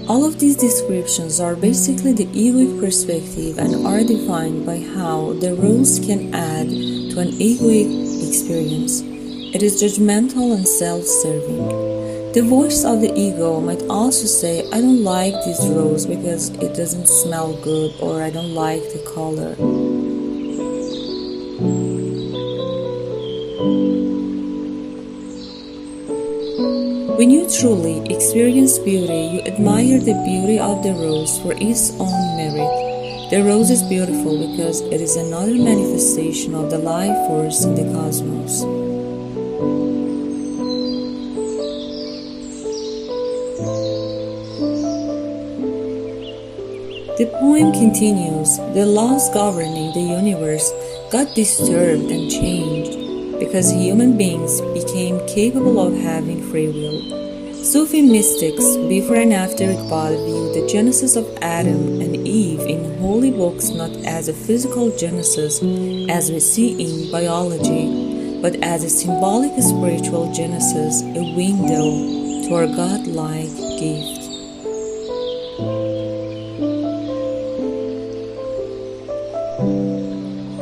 All of these descriptions are basically the egoic perspective and are defined by how the rules can add to an egoic experience. It is judgmental and self-serving. The voice of the ego might also say, I don't like this rose because it doesn't smell good, or I don't like the color. When you truly experience beauty, you admire the beauty of the rose for its own merit. The rose is beautiful because it is another manifestation of the life force in the cosmos. The poem continues, the laws governing the universe got disturbed and changed because human beings became capable of having free will. Sufi mystics before and after Iqbal viewed the genesis of Adam and Eve in holy books not as a physical genesis as we see in biology, but as a symbolic spiritual genesis, a window to our godlike gift.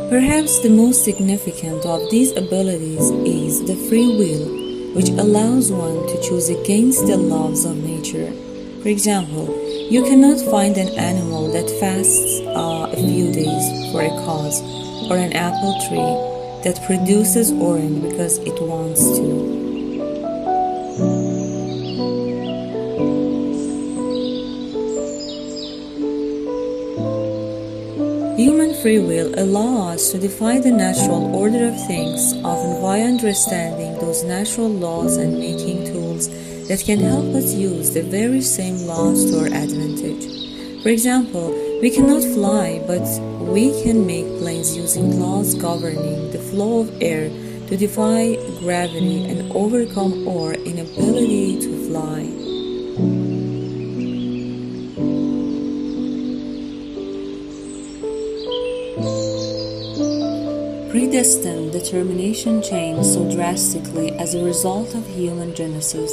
Perhaps the most significant of these abilities is the free will, which allows one to choose against the laws of nature. For example, you cannot find an animal that fasts a few days for a cause, or an apple tree that produces orange because it wants to. Human free will allows us to defy the natural order of things, often via understanding those natural laws and making tools that can help us use the very same laws to our advantage. For example, we cannot fly, but we can make planes using laws governing the flow of air to defy gravity and overcome our inability to fly. Predestined determination changed so drastically as a result of human genesis.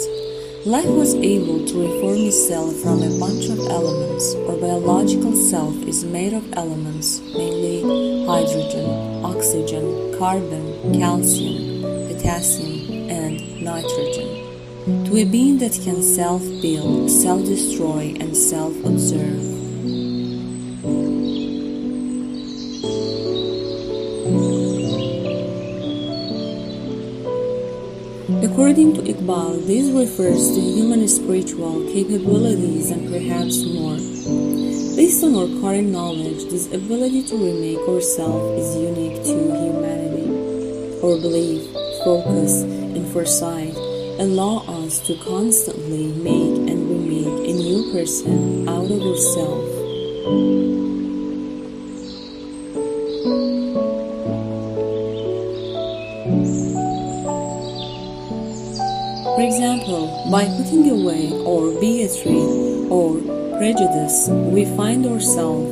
Life was able to reform itself from a bunch of elements. Our biological self is made of elements, mainly hydrogen, oxygen, carbon, calcium, potassium, and nitrogen, to a being that can self-build, self-destroy, and self-observe. According to Iqbal, this refers to human spiritual capabilities and perhaps more. Based on our current knowledge, this ability to remake ourselves is unique to humanity. Our belief, focus, and foresight allow us to constantly make and remake a new person out of ourselves. For example, by putting away our bigotry or prejudice, we find ourselves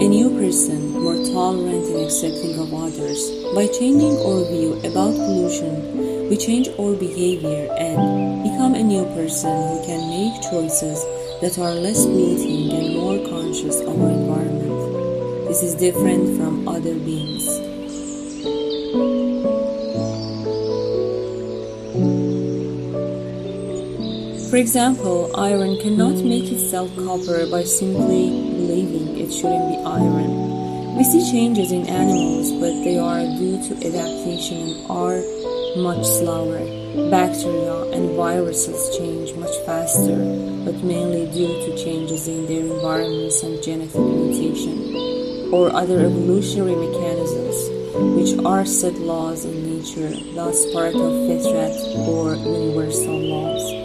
a new person, more tolerant and accepting of others. By changing our view about pollution, we change our behavior and become a new person who can make choices that are less polluting and more conscious of our environment. This is different from other beings. For example, iron cannot make itself copper by simply believing it shouldn't be iron. We see changes in animals, but they are due to adaptation and are much slower. Bacteria and viruses change much faster, but mainly due to changes in their environments and genetic mutation, or other evolutionary mechanisms, which are set laws in nature, thus part of fitrat or universal laws.